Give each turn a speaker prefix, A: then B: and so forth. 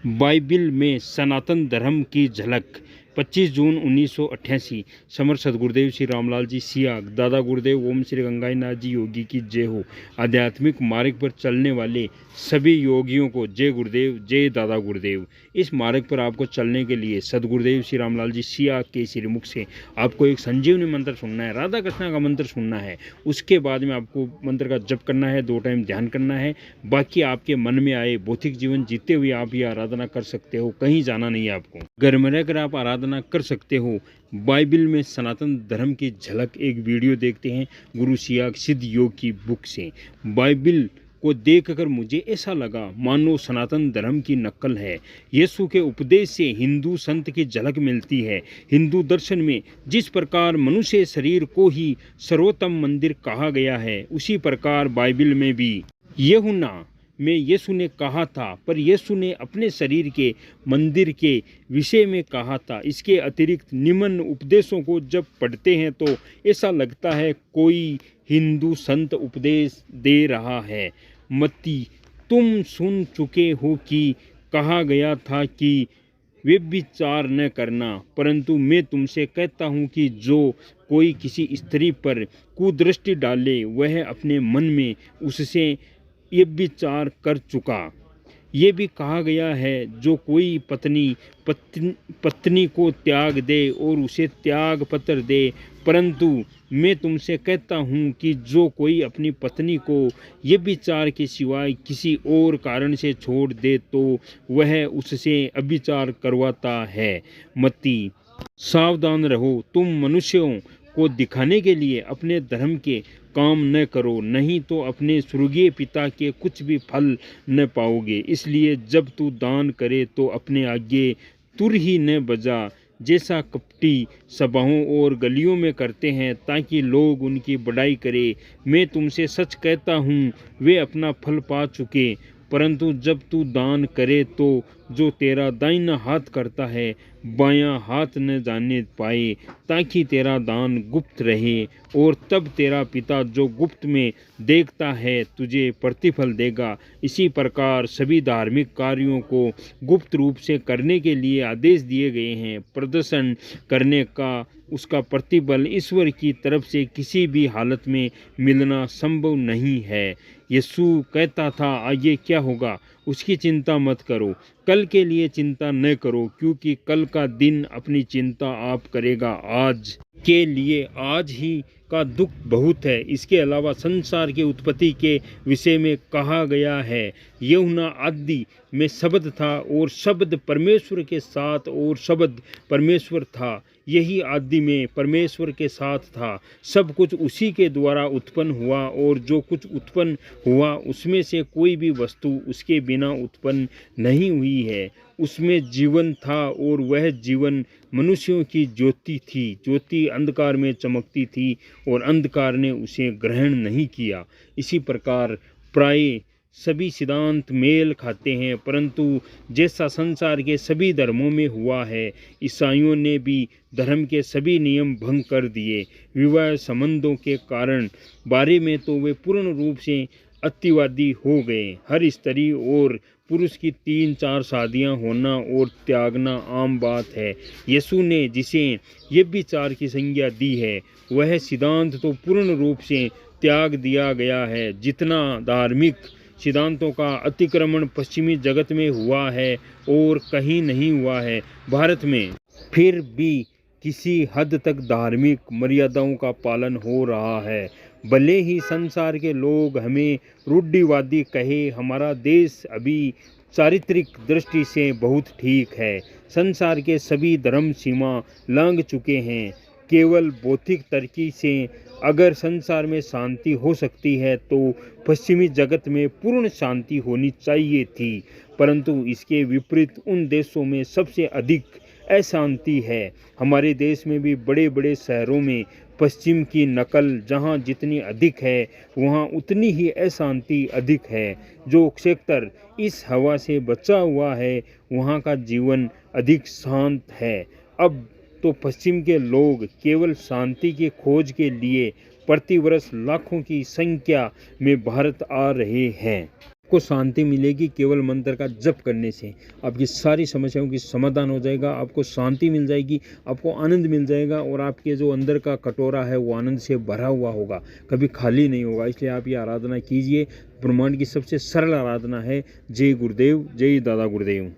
A: Bible में सनातन धर्म की झलक। 25 जून 1988। समर सदगुरुदेव श्री रामलाल जी सियाग। दादा गुरुदेव ओम श्री गंगाईनाथ जी योगी की जय हो। आध्यात्मिक मार्ग पर चलने वाले सभी योगियों को जय गुरुदेव, जय दादा गुरुदेव। इस मार्ग पर आपको चलने के लिए सदगुरुदेव श्री रामलाल जी सियाग के श्रीमुख से आपको एक संजीवनी मंत्र सुनना है, राधा कृष्णा का मंत्र सुनना है। उसके बाद में आपको मंत्र का जप करना है, 2 टाइम ध्यान करना है। बाकी आपके मन में आए भौतिक जीवन जीते हुए आप ये आराधना कर सकते हो, कहीं जाना नहीं है आपको, घर में रहकर आप आराधना कर सकते हो। बाइबिल में सनातन धर्म की झलक एक वीडियो देखते हैं गुरु सियाग सिद्ध योग की बुक से। बाइबिल को देखकर मुझे ऐसा लगा मानो सनातन धर्म की नकल है। यीशु के उपदेश से हिंदू संत की झलक मिलती है। हिंदू दर्शन में जिस प्रकार मनुष्य शरीर को ही सर्वोत्तम मंदिर कहा गया है, उसी प्रकार बाइबिल में भी यूहन्ना में यीशु ने कहा था, पर यीशु ने अपने शरीर के मंदिर के विषय में कहा था। इसके अतिरिक्त निम्न उपदेशों को जब पढ़ते हैं तो ऐसा लगता है कोई हिंदू संत उपदेश दे रहा है। मत्ती, तुम सुन चुके हो कि कहा गया था कि व्यभिचार न करना, परंतु मैं तुमसे कहता हूँ कि जो कोई किसी स्त्री पर कुदृष्टि डाले वह अपने मन में उससे व्यभिचार कर चुका। ये भी कहा गया है जो कोई पत्नी को त्याग दे और उसे त्याग पत्र दे, परंतु मैं तुमसे कहता हूँ कि जो कोई अपनी पत्नी को व्यभिचार के सिवाय किसी और कारण से छोड़ दे तो वह उससे व्यभिचार करवाता है। मत्ती, सावधान रहो, तुम मनुष्यों को दिखाने के लिए अपने धर्म के काम न करो, नहीं तो अपने स्वर्गीय पिता के कुछ भी फल न पाओगे। इसलिए जब तू दान करे तो अपने आगे तुर ही न बजा, जैसा कपटी सभाओं और गलियों में करते हैं, ताकि लोग उनकी बड़ाई करें। मैं तुमसे सच कहता हूँ वे अपना फल पा चुके। परंतु जब तू दान करे तो जो तेरा दाहिना हाथ करता है बायां हाथ न जाने पाए, ताकि तेरा दान गुप्त रहे, और तब तेरा पिता जो गुप्त में देखता है तुझे प्रतिफल देगा। इसी प्रकार सभी धार्मिक कार्यों को गुप्त रूप से करने के लिए आदेश दिए गए हैं। प्रदर्शन करने का उसका प्रतिफल ईश्वर की तरफ से किसी भी हालत में मिलना संभव नहीं है। यीशु कहता था आगे क्या होगा उसकी चिंता मत करो, कल के लिए चिंता न करो, क्योंकि कल का दिन अपनी चिंता आप करेगा। आज के लिए आज ही का दुख बहुत है। इसके अलावा संसार की उत्पत्ति के विषय में कहा गया है, यूहन्ना आदि में शब्द था और शब्द परमेश्वर के साथ और शब्द परमेश्वर था। यही आदि में परमेश्वर के साथ था। सब कुछ उसी के द्वारा उत्पन्न हुआ और जो कुछ उत्पन्न हुआ उसमें से कोई भी वस्तु उसके बिना उत्पन्न नहीं हुई है। उसमें जीवन था और वह जीवन मनुष्यों की ज्योति थी। ज्योति अंधकार में चमकती थी और अंधकार ने उसे ग्रहण नहीं किया। इसी प्रकार प्राय सभी सिद्धांत मेल खाते हैं, परंतु जैसा संसार के सभी धर्मों में हुआ है, ईसाइयों ने भी धर्म के सभी नियम भंग कर दिए। विवाह संबंधों के कारण बारे में तो वे पूर्ण रूप से अतिवादी हो गए। हर स्त्री और पुरुष की 3-4 शादियां होना और त्यागना आम बात है। यीशु ने जिसे व्यभिचार की संज्ञा दी है वह सिद्धांत तो पूर्ण रूप से त्याग दिया गया है। जितना धार्मिक सिद्धांतों का अतिक्रमण पश्चिमी जगत में हुआ है और कहीं नहीं हुआ है भारत में, फिर भी किसी हद तक धार्मिक मर्यादाओं का पालन हो रहा है। भले ही संसार के लोग हमें रूढ़िवादी कहे, हमारा देश अभी चारित्रिक दृष्टि से बहुत ठीक है। संसार के सभी धर्म सीमा लांघ चुके हैं। केवल भौतिक तरक्की से अगर संसार में शांति हो सकती है तो पश्चिमी जगत में पूर्ण शांति होनी चाहिए थी, परंतु इसके विपरीत उन देशों में सबसे अधिक अशांति है। हमारे देश में भी बड़े बड़े शहरों में पश्चिम की नकल जहाँ जितनी अधिक है वहाँ उतनी ही अशांति अधिक है। जो क्षेत्र इस हवा से बचा हुआ है वहाँ का जीवन अधिक शांत है। अब तो पश्चिम के लोग केवल शांति की खोज के लिए प्रतिवर्ष लाखों की संख्या में भारत आ रहे हैं। आपको शांति मिलेगी केवल मंत्र का जप करने से। आपकी सारी समस्याओं की समाधान हो जाएगा, आपको शांति मिल जाएगी, आपको आनंद मिल जाएगा और आपके जो अंदर का कटोरा है वो आनंद से भरा हुआ होगा, कभी खाली नहीं होगा। इसलिए आप ये आराधना कीजिए। ब्रह्मांड की सबसे सरल आराधना है। जय गुरुदेव, जय दादा गुरुदेव।